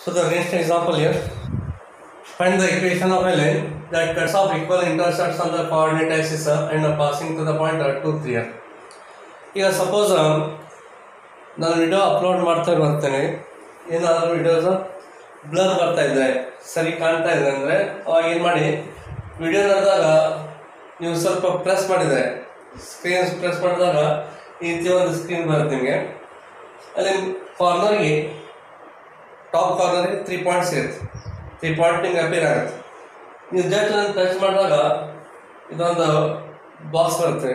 So the next example here, find the equation of a line that cuts off equal intercepts on the coordinate axis and passing to the point 2, 3 here. ಈಗ suppose ನಾನು video upload ಮಾಡ್ತಾ ಬರ್ತೇನೆ, ಏನಾದರೂ videos blur ಬರ್ತಾ ಇದ್ದರೆ, ಸರಿ ಕಾಣ್ತಾ ಇದೆ ಅಂದರೆ ಅವಾಗ ಏನು ಮಾಡಿ, ವಿಡಿಯೋ ನೋಡಿದಾಗ ನೀವು ಸ್ವಲ್ಪ ಪ್ರೆಸ್ ಮಾಡಿದರೆ, ಸ್ಕ್ರೀನ್ ಪ್ರೆಸ್ ಮಾಡಿದಾಗ ಈ ರೀತಿ ಒಂದು ಸ್ಕ್ರೀನ್ ಬರುತ್ತೆ ನಿಮಗೆ. ಅಲ್ಲಿ ಕಾರ್ನರ್ಗೆ ಟಾಪ್ ಕಾರ್ನರ್ಗೆ 3 ಪಾಯಿಂಟ್ಸ್ ಇರುತ್ತೆ. 3 ಪಾಯಿಂಟ್ ನಿಮ್ಗೆ ಅಪೇರ್ ಆಗುತ್ತೆ. ನೀವು ಜಸ್ಟ್ ಅದನ್ನು ಟಚ್ ಮಾಡಿದಾಗ ಇದೊಂದು ಬಾಕ್ಸ್ ಬರುತ್ತೆ.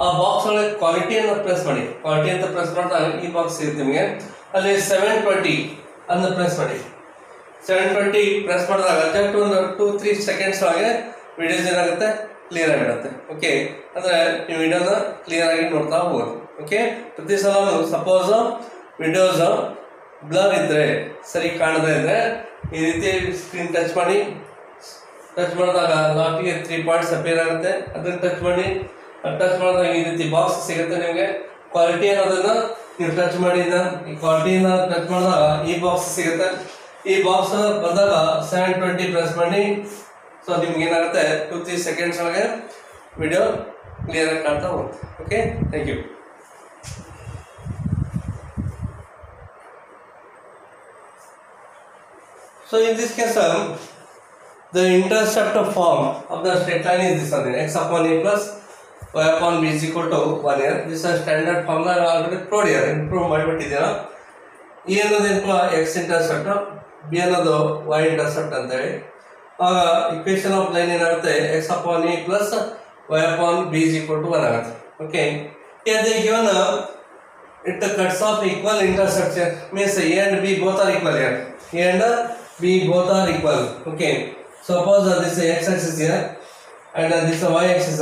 ಆ ಬಾಕ್ಸ್ ಒಳಗೆ ಕ್ವಾಲಿಟಿಯನ್ನು ಪ್ರೆಸ್ ಮಾಡಿ. ಕ್ವಾಲಿಟಿ ಅಂತ ಪ್ರೆಸ್ ಮಾಡಿದಾಗ ಈ ಬಾಕ್ಸ್ ಸಿಗುತ್ತೆ ನಿಮಗೆ. ಅಲ್ಲಿ 720 ಅನ್ನು ಪ್ರೆಸ್ ಮಾಡಿ. 720 ಪ್ರೆಸ್ ಮಾಡಿದಾಗ ಜಸ್ಟ್ ಒಂದು 2-3 ಸೆಕೆಂಡ್ಸ್ ಒಳಗೆ ವಿಡಿಯೋಸ್ ಏನಾಗುತ್ತೆ, ಕ್ಲಿಯರ್ ಆಗಿರುತ್ತೆ. ಓಕೆ, ಅಂದರೆ ನೀವು ವಿಡಿಯೋನ ಕ್ಲಿಯರ್ ಆಗಿ ನೋಡ್ತಾ ಹೋಗೋದು. ಓಕೆ, ಪ್ರತಿ ಸಲ ಸಪೋಸ್ ವಿಡಿಯೋಸ್ ಬ್ಲರ್ ಇದ್ದರೆ, ಸರಿ ಕಾಣದೇ ಇದ್ದರೆ ಈ ರೀತಿ ಸ್ಕ್ರೀನ್ ಟಚ್ ಮಾಡಿ. ಟಚ್ ಮಾಡಿದಾಗ ಲಾಸ್ಟಿಗೆ 3 ಪಾಯಿಂಟ್ಸ್ ಅಪೇರ್ ಆಗುತ್ತೆ. ಅದನ್ನು ಟಚ್ ಮಾಡಿ. ಟಚ್ ಮಾಡಿದಾಗ ಈ ರೀತಿ ಬಾಕ್ಸ್ ಸಿಗುತ್ತೆ ನಿಮಗೆ. ಕ್ವಾಲಿಟಿ ಅನ್ನೋದನ್ನು ನೀವು ಟಚ್ ಮಾಡಿ, ಈ ಕ್ವಾಲಿಟಿನ ಟಚ್ ಮಾಡಿದಾಗ ಈ ಬಾಕ್ಸ್ ಸಿಗುತ್ತೆ. ಈ ಬಾಕ್ಸ್ ಬಂದಾಗ 720 ಪ್ರೆಸ್ ಮಾಡಿ. ಸೊ ನಿಮ್ಗೆ ಏನಾಗುತ್ತೆ, 2-3 ಸೆಕೆಂಡ್ಸ್ ಒಳಗೆ ವಿಡಿಯೋ ಕ್ಲಿಯರ್ ಆಗಿ ಕಾಣ್ತಾ ಹೋಗುತ್ತೆ. Okay, thank you. So in this case, the intercept form of the straight line is this one, x upon a plus y upon b is equal to 1 here. This is a standard formula already proved here. Improve ಮಾಡಿಬಿಟ್ಟಿದ್ದೀರಾ. e ಅನ್ನೋದು x intercept, b ಅನ್ನೋದು y intercept ಅಂತ ಹೇಳಿ. ಆಗ equation of line ಏನಾಗುತ್ತೆ, x upon a plus y upon b is equal to 1 ಆಗುತ್ತೆ. Okay, here they given it cuts off equal intercepts here. Means a and b both are equal here. A and b both are equal. Okay, suppose this is x axis here and this is y axis,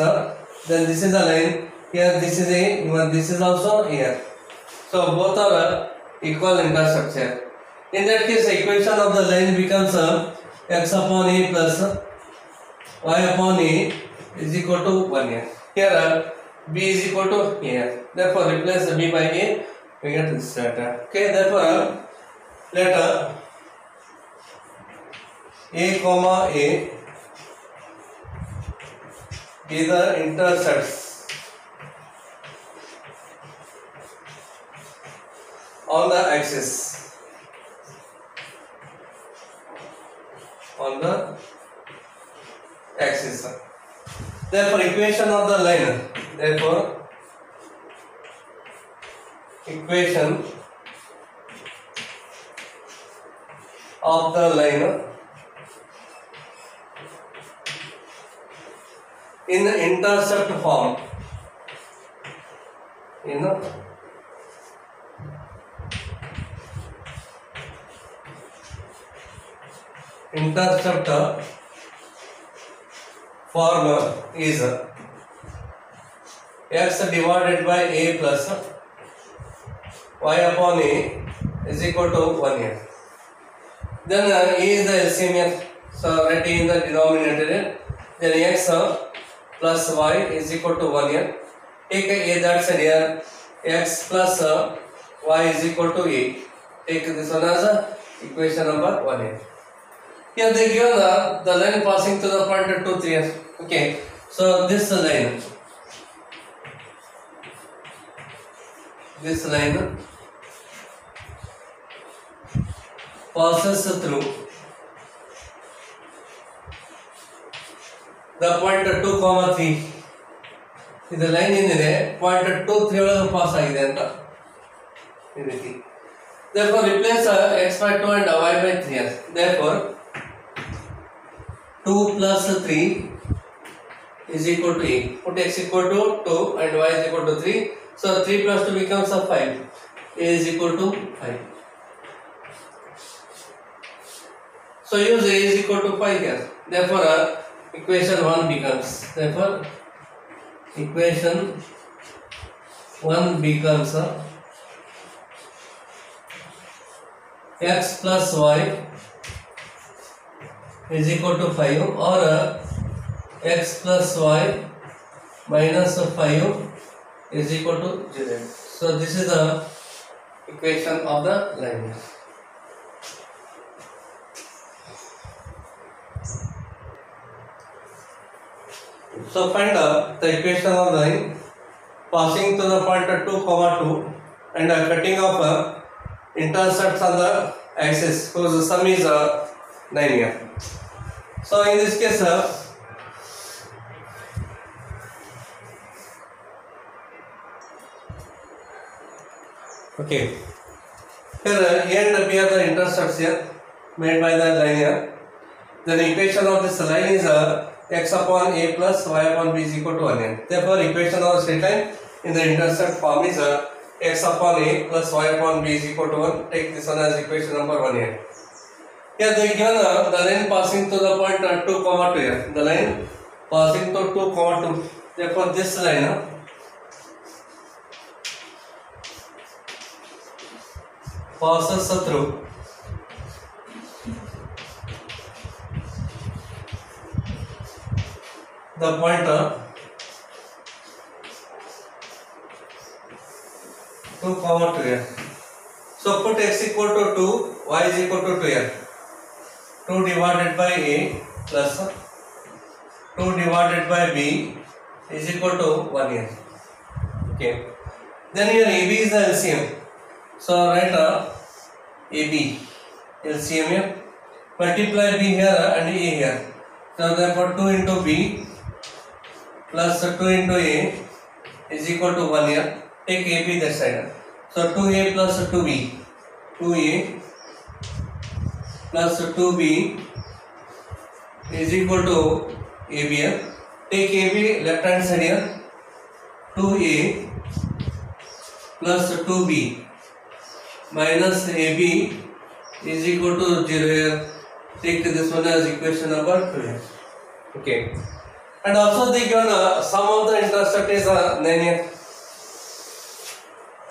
then this is the line here, this is a, even this is also here. So both are equal intercepts here. In that case, the equation of the line becomes x upon a plus y upon a is equal to 1 here. Here b is equal to here. Therefore replace b by a, we get this data. Okay, therefore let a comma a be the intercepts on the axis, on the axis. Therefore equation of the line, therefore equation of the line in the intercept form, in the intercept form is x divided by a plus y upon a is equal to 1 here. Then a is the LCM here, so let a in the denominator. Then x plus y is equal to 1 here. Take a that side here, x plus y is equal to a. Take this one as equation number 1 here. Here they give the line passing to the point 2, 3 here. Okay, so this line passes through the point 2, 3. ಇದು line ಏನಿದೆ point 2, 3 ಒಳಗೆ pass ಆಗಿದೆ ಅಂತ ಈ ರೀತಿ. Therefore replace x by 2 and y by 3 here. Therefore 2 plus 3 is equal to a. Put x equal to 2 and y is equal to 3. So 3 plus 2 becomes 5. A is equal to 5. So use a is equal to 5 here. Therefore equation 1 becomes, therefore equation 1 becomes x plus y is equal to 5 or x plus y minus 5 is equal to 0. So this is the equation of the line. So find the equation of the line passing to the point 2, 2 and cutting off intercepts on the axis whose sum is 9 here. So in this case okay, here A and B are the intercepts here made by the line here. Then equation of this line is x upon a plus y upon b is equal to 1 here. Therefore equation of straight line in the intercept form is x upon a plus y upon b is equal to 1. Take this one as equation number 1 here. Here they given the line passing to the point 2, 2 here. The line passing to 2, 2. Therefore this line passes through the point 2, 2 here. So put x equal to 2, y is equal to 2 here. 2 divided by a plus 2 divided by b is equal to 1 here. Okay. Then here AB is the LCM. So write AB LCM here. Multiply b here and a here. So therefore 2 into b plus 2 into a is equal to 1 here. Take AB that side. So 2a plus 2b. 2a plus 2b is equal to AB here. Take AB left hand side here. 2a plus 2b minus AB is equal to 0 here. Take this one as equation number 2 here. Okay. And also they given sum of the intercept is 9 here.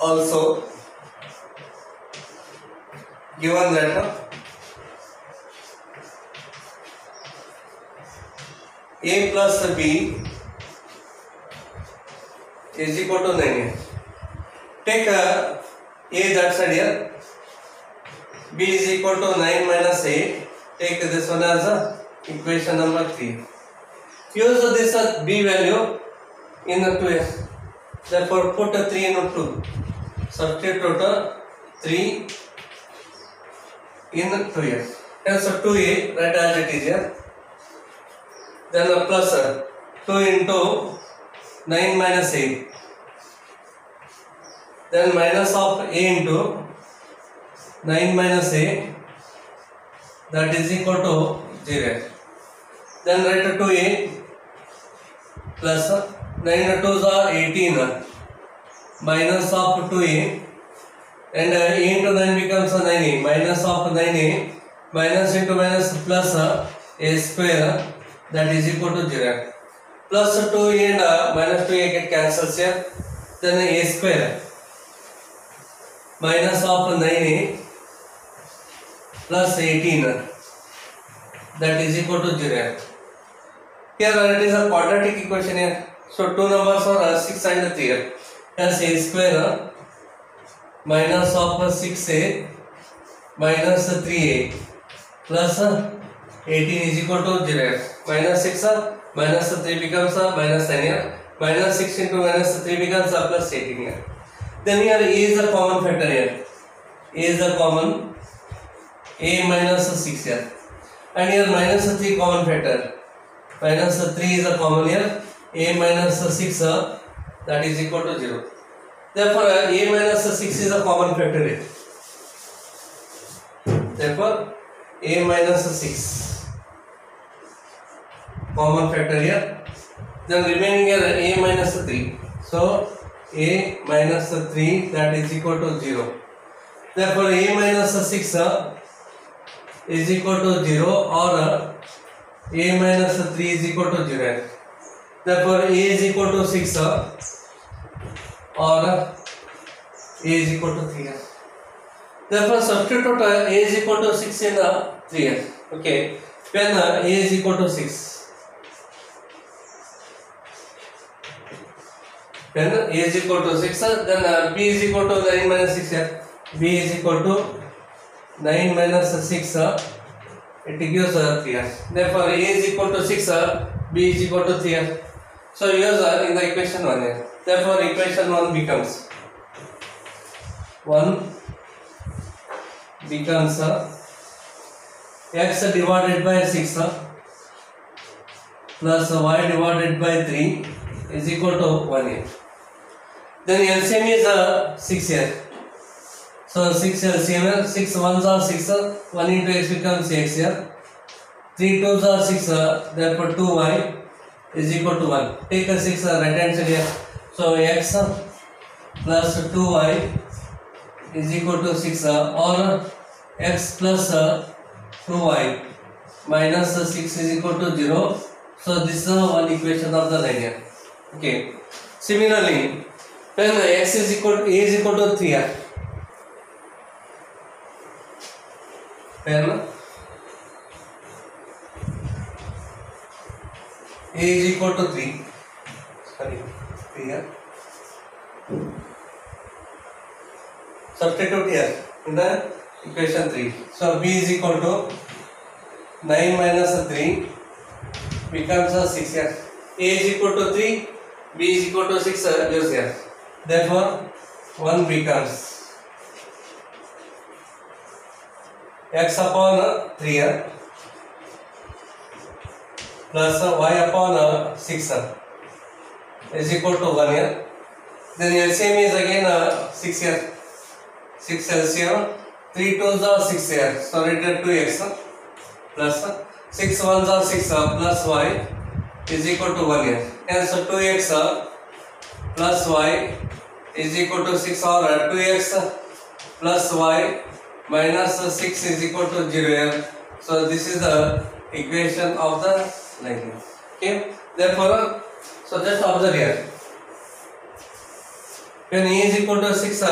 Also given that a plus b is equal to 9 here. Take a that side here. B is equal to 9 minus a. Take this one as equation number 3. Use this b value in 2 here. Therefore put 3 in 2. Substitute 3 in 2 here. So 2a write as it is here. Then plus 2 into 9 minus a. Then minus of a into 9 minus a, that is equal to 0. Then write 2a plus 9 2s are 18 minus of 2a and a into 9 becomes 9a minus of 9a minus into minus plus a square that is equal to 0. Plus 2a and minus 2a get cancels here. Then a square minus of 9a plus 18 that is equal to 0. Here it is a quadratic equation here. So two numbers are 6 and 3 here. Hence a square minus of 6a minus 3a plus 18 is equal to 0. Minus 6 minus 3 becomes minus 10 here. Minus 6 into minus 3 becomes plus 18 here. Then here a is a common factor here. A is a common. A minus 6 here. And here minus 3 common factor. Minus 3 is a common here. A minus 6 that is equal to 0. Therefore a minus 6 is a common factor here. Therefore a minus 6 common factor here. Then remaining here a minus 3. So a minus 3 that is equal to 0. Therefore a minus 6 is equal to 0 or a minus 3 is equal to 0. Therefore a is equal to 6 or a is equal to 3. Therefore substitute a is equal to 6 in 3. Okay. When a is equal to 6. When a is equal to 6, then b is equal to 9 minus 6 here. B is equal to 9 minus 6, it gives 3. Therefore a is equal to 6, b is equal to 3. So use in the equation 1 here. Therefore equation 1 becomes x divided by 6 plus y divided by 3 is equal to 1 here. Then LCM is 6 here. So 6 LCM, 6 ones are 6, 1 into x becomes x here. 3 twos are 6, therefore 2y is equal to 1. Take a 6 right hand side here. So x plus 2y is equal to 6 or x plus 2y minus 6 is equal to 0. So this is one equation of the line here. Okay. Similarly, when x is equal to a is equal to 3 here. When a is equal to 3, sorry, 3 here. Substitute here in the equation 3. So b is equal to 9 minus 3 becomes 6 here. A is equal to 3, b is equal to 6 use here. Therefore 1 becomes x upon 3 here plus y upon 6 is equal to 1 here. Then LCM is again 6 here. 6 LCM, 3 twos are 6 here. So written 2x plus 6 ones are 6 plus y is equal to 1 here. And so 2x plus y is equal to 6 or 2x plus y minus 6 is equal to 0 here. So this is the equation of the line. Okay. Therefore, so just observe here. When a is equal to 6,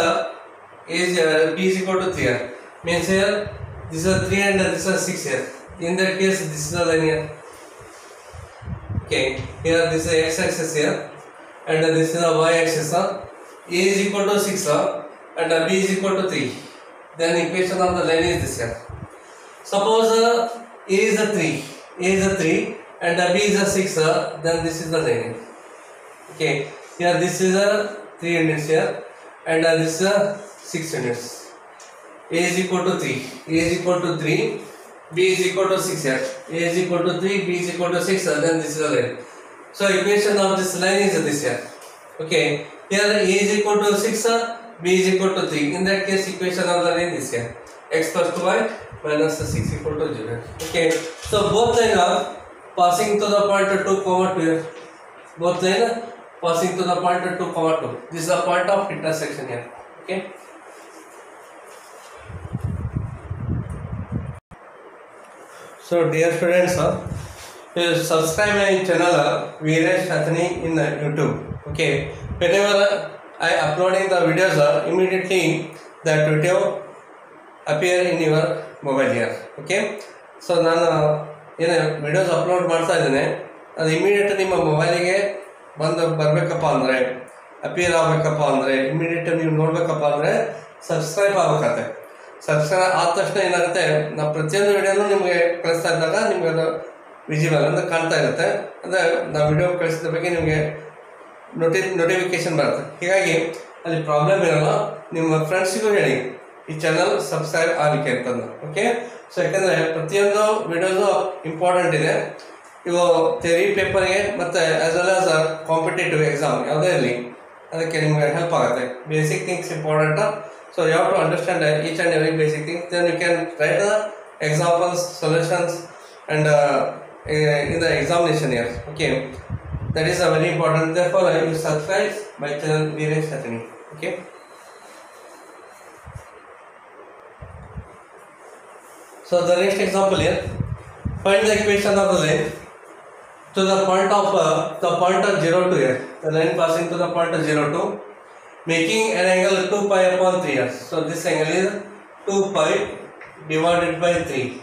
b is equal to 3 here. Means here this is 3 and this is 6 here. In that case, this is the line here. Okay. Here this is x-axis here, and this is the y-axis. A is equal to 6 and b is equal to 3. Then equation of the line is this here. Suppose a is a 3, and b is a 6. Then this is the line. Okay. Here this is a 3 units here, and this is a 6 units. A is equal to 3, b is equal to 6 here. A is equal to 3, b is equal to 6. Then this is the line. So equation of this line is this here. Okay. Here a is equal to 6, b is equal to 3. In that case, equation of the line is here. X plus 2y minus 6 equal to 0. Okay. So both lines are passing to the point 2, 2 here. Both lines passing to the point 2, 2. This is the point of intersection here. Okay. So dear students, please subscribe my channel Veeresh Athani in YouTube. Okay. Whenever I uploading the videos, immediately that video appear in your mobile here. Okay. So ನಾನು ಏನು videos upload ಮಾಡ್ತಾ ಇದ್ದೇನೆ, ಅದು immediate ನಿಮ್ಮ ಮೊಬೈಲಿಗೆ ಬರಬೇಕಪ್ಪ ಅಂದರೆ, appear ಆಗಬೇಕಪ್ಪ ಅಂದರೆ, immediate ನೀವು ನೋಡಬೇಕಪ್ಪ ಅಂದರೆ ಸಬ್ಸ್ಕ್ರೈಬ್ ಆಗಬೇಕಾಗುತ್ತೆ. ಸಬ್ಸ್ಕ್ರೈಬ್ ಆದ ತಕ್ಷಣ ಏನಾಗುತ್ತೆ, ನಾವು ಪ್ರತಿಯೊಂದು ವಿಡಿಯೋನು ನಿಮಗೆ ಕಳಿಸ್ತಾ ಇದ್ದಾಗ ನಿಮಗೆ ಅದು ವಿಜಿಬಲ್ ಅಂದರೆ ಕಾಣ್ತಾ ಇರುತ್ತೆ. ಅಂದರೆ ನಾವು ವಿಡಿಯೋ ಕಳಿಸಿದ ಬಗ್ಗೆ ನಿಮಗೆ ನೋಟಿಫಿಕೇಶನ್ ಬರುತ್ತೆ. ಹೀಗಾಗಿ ಅಲ್ಲಿ ಪ್ರಾಬ್ಲಮ್ ಇರಲ್ಲ. ನಿಮ್ಮ ಫ್ರೆಂಡ್ಸಿಗೂ ಹೇಳಿ ಈ ಚಾನಲ್ ಸಬ್ಸ್ಕ್ರೈಬ್ ಆಗಲಿಕ್ಕೆ ಅಂತಂದು. ಓಕೆ. ಸೊ ಯಾಕಂದರೆ ಪ್ರತಿಯೊಂದು ವಿಡಿಯೋಸು ಇಂಪಾರ್ಟೆಂಟ್ ಇದೆ. ಇವು ಥಿಯರಿ ಪೇಪರ್ಗೆ ಮತ್ತು as well as competitive exam ಯಾವುದೇ ಇರಲಿ ಅದಕ್ಕೆ ನಿಮಗೆ ಹೆಲ್ಪ್ ಆಗುತ್ತೆ. Basic things important. So you have to understand each and every basic things. Then you can write the examples, solutions and in the examination here. Okay. That is very important. Therefore, you subscribe my channel Veeresh Athani. Okay. So the next example here. Find the equation of the line to the point of 0 to here. The line passing to the point of 0 to, making an angle 2 pi upon 3 here. So this angle is 2 pi divided by 3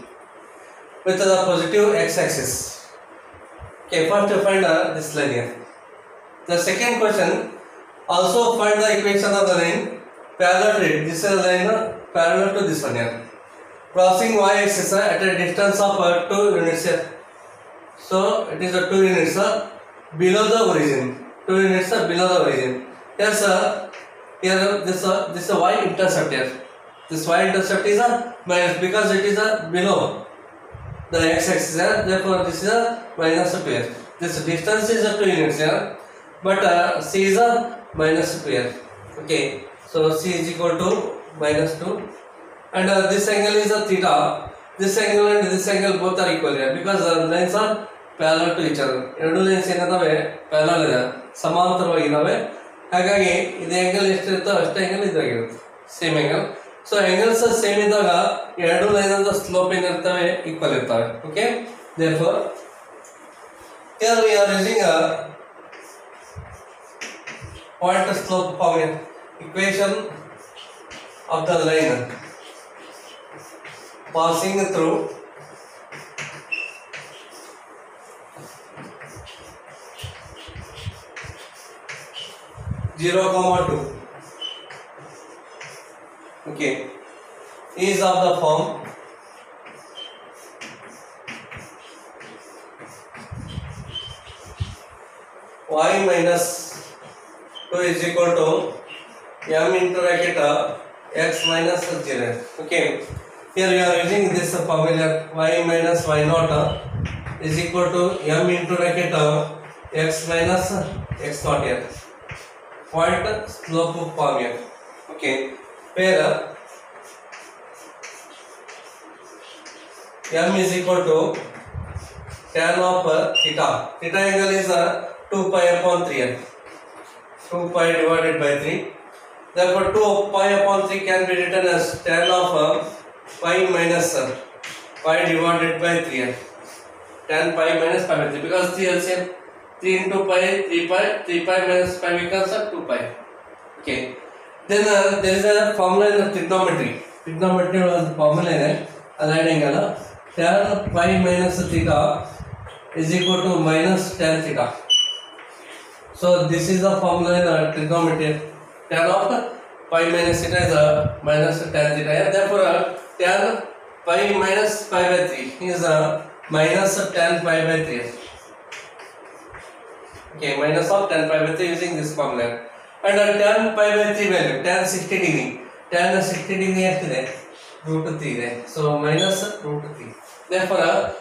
with the positive x-axis. Okay, first you find this line here. The second question, also find the equation of the line parallel to it. This is a line parallel to this one here, crossing y-axis at a distance of 2 units here. So it is a 2 units below the origin. 2 units are below the origin. Yes, here this is a y-intercept here. This y-intercept is a minus because it is a below the x-axis here. Therefore, this is a minus 2 here. This distance is a 2 units here, but c is a minus 2 here. Okay, so c is equal to minus 2, and this angle is a theta. This angle and this angle both are equal here because the lines are parallel to each other. ಎರಡು lines ಏನಿದಾವೆ parallel ಇದೆ, ಸಮಾಂತರವಾಗಿದ್ದಾವೆ. ಹಾಗಾಗಿ ಇದು angle ಎಷ್ಟಿರುತ್ತೋ ಅಷ್ಟೇ angle ಇದಾಗಿರುತ್ತೆ, same angle. So angles same ಇದ್ದಾಗ ಎರಡು line ಅಂತ slope ಏನಿರ್ತವೆ equal ಇರ್ತವೆ. Okay, therefore here we are using a point slope formula equation of the line passing through zero comma 2. Okay, is of the form y minus 2 is equal to m into bracket x minus 0. Okay, here we are using this formula y minus y naught is equal to m into bracket x minus x naught here. Point slope formula. Okay, where m is equal to tan of theta. Theta angle is 2 pi upon 3. 2 pi divided by 3. Therefore, 2 pi upon 3 can be written as tan of pi minus pi divided by 3. Tan pi minus pi by 3 because 3 LCM 3 into pi 3 pi minus pi becomes 2 pi. Okay. Then there is a formula in trigonometry. Trigonometry was the formula in a right angle. Tan pi minus theta is equal to minus tan theta. So this is the formula in trigonometry. Tan of pi minus theta is minus tan theta. Therefore, tan pi minus pi by 3 is minus tan pi by 3. Okay, minus of tan pi by 3 using this formula. And tan pi by 3 value, tan 60 degree. Tan 60 degree is root 3. So minus root 3. Therefore,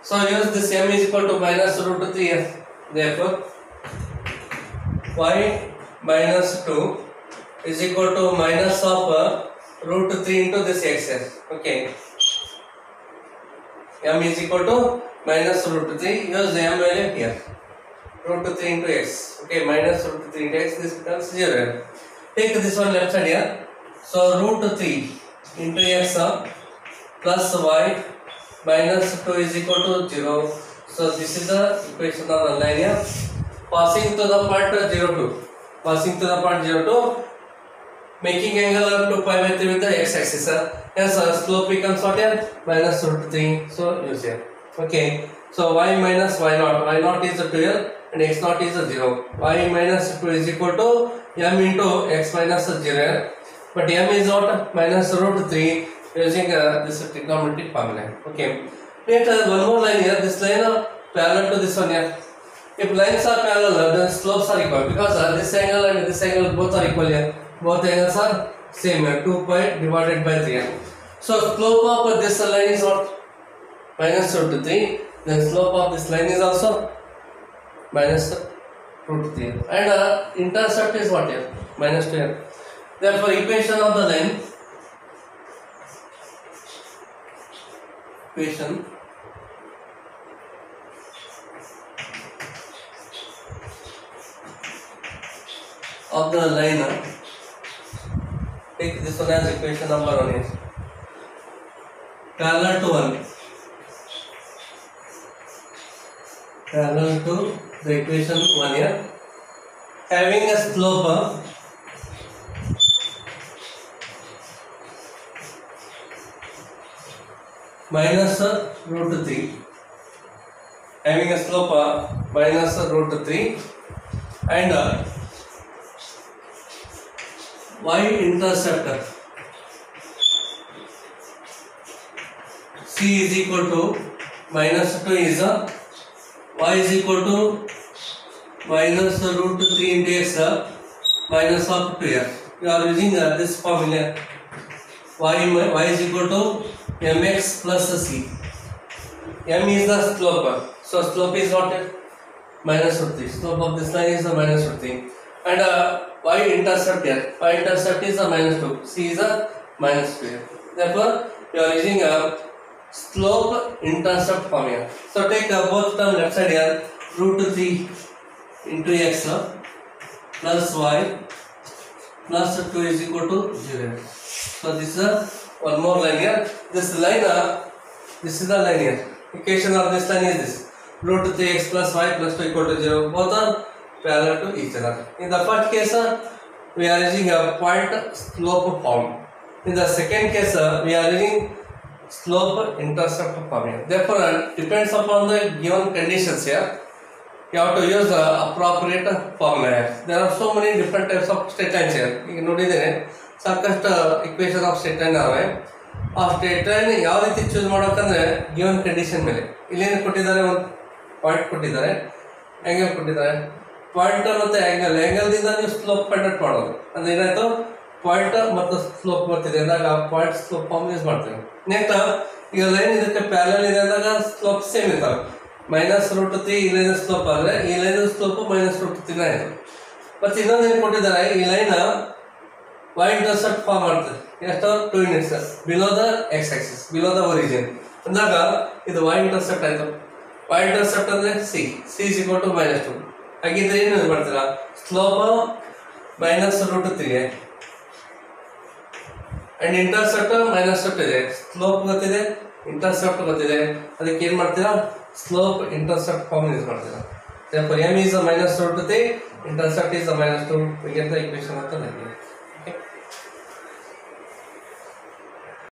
so use this m is equal to minus root 3. Therefore, y minus 2 is equal to minus of root 3 into this x. Okay, m is equal to minus root 3. Use the m value here. Root 3 into x. Okay, minus root 3 into x. This becomes 0. Take this one left side here. So root 3 into x plus y minus 2 is equal to 0. So this is the equation of the line here. Passing to the point 02. Passing to the point 02. Making angle up to pi by 3 with the x axis. Yes, slope becomes what here? Minus root 3. So use here. Okay. So y minus y naught. Y naught is 2 here and x naught is 0. Y minus 2 is equal to m into x minus 0. But m is what? Minus root 3 using this trigonometry formula. Okay. Later one more line here. This line parallel to this one here. If lines are parallel, then slopes are equal because this angle and this angle both are equal here. Both angles are same here. 2 pi divided by 3. So slope of this line is what? Minus root 3. The slope of this line is also minus root 3. And intercept is what here? Minus 2 here. Therefore, equation of the line. Equation of the line. Take this one as equation number 1 here. Parallel to 1. Parallel to the equation 1 here. Having a slope minus root 3. Having a slope minus root 3 and y-intercept c is equal to minus 2 is y is equal to minus root 3 into x minus of 2x. You are using this formula. Y is equal to mx plus c. M is the slope. So slope is what? Minus root 3. Slope of this line is the minus root 3. And y intercept here. Y intercept is the minus 2. C is the minus 2. Therefore, you are using a slope intercept formula. So take both term left side here. Root 3 into x plus y plus 2 is equal to 0. So this is one more line here. This line, this is the line here. Equation of this line is this. Root 3x plus y plus 2 equal to 0. Both are parallel to each other. In the first case, we are using a point slope form. In the second case, we are using slope intercept formula. Therefore, depends upon the given conditions here. You have to use the appropriate formula. There are so many different types of straight lines here. You can notice ಸಾಕಷ್ಟು equation of straight line are. ಆ straight line ಯಾವ ರೀತಿ choose ಮಾಡೋಕಂದ್ರೆ given condition ಮೇಲೆ. ಇಲ್ಲೇನು ಕೊಟ್ಟಿದ್ದಾರೆ, ಒಂದು point ಕೊಟ್ಟಿದ್ದಾರೆ, angle ಕೊಟ್ಟಿದ್ದಾರೆ. ಪಾಯಿಂಟ್ ಮತ್ತೆ ಆಂಗಲ್ ದಿಂದ ನೀವು ಸ್ಲೋಪ್ ಫೈಂಡ್ ಔಟ್ ಮಾಡೋದು. ಅಂದ್ರೆ ಏನಾಯ್ತು, ಪಾಯಿಂಟ್ ಮತ್ತು ಸ್ಲೋಪ್ ಬರ್ತಿದೆ ಅಂದಾಗ ಪಾಯಿಂಟ್ ಸ್ಲೋಪ್ ಫಾರ್ಮ್ ಯೂಸ್ ಮಾಡ್ತೀವಿ. ನೆಕ್ಸ್ಟ್ ಈಗ ಲೈನ್ ಇದಕ್ಕೆ ಪ್ಯಾರಲಲ್ ಇದೆ ಅಂದಾಗ ಸ್ಲೋಪ್ ಸೇಮ್ ಇರ್ತಾವೆ. ಮೈನಸ್ ರೂಟ್ 3 ಈ ಲೈನ್ ಸ್ಲೋಪ್ ಆದ್ರೆ ಈ ಲೈನ್ ಸ್ಲೋಪ್ ಮೈನಸ್ ರೂಟ್ 3 ಆಯ್ತು. ಮತ್ತೆ ಇನ್ನೊಂದು ಏನು ಕೊಟ್ಟಿದ್ದಾರೆ, ಈ ಲೈನ್ y intercept ಫಾರ್ಮ್ ಮಾಡ್ತದೆ. ಎಷ್ಟು 2 units below the x axis, below the origin ಅಂದಾಗ ಇದು y intercept ಆಯ್ತು. y intercept ಅಂದ್ರೆ c is equal to -2. ಹಾಗಿದ್ರೆ ಏನು ಯೂಸ್ ಮಾಡ್ತೀರಾ, slope minus root 3 and intercept minus root ಇದೆ. ಸ್ಲೋಪ್ ಗೊತ್ತಿದೆ, ಇಂಟರ್ಸೆಪ್ಟ್ ಗೊತ್ತಿದೆ, ಅದಕ್ಕೆ ಏನು ಮಾಡ್ತೀರಾ, ಸ್ಲೋಪ್ ಇಂಟರ್ಸೆಪ್ಟ್ ಫಾರ್ಮ್ ಯೂಸ್ ಮಾಡ್ತೀರಾ. Therefore m is a minus root 3, intercept is a -2. We get the equation of the line.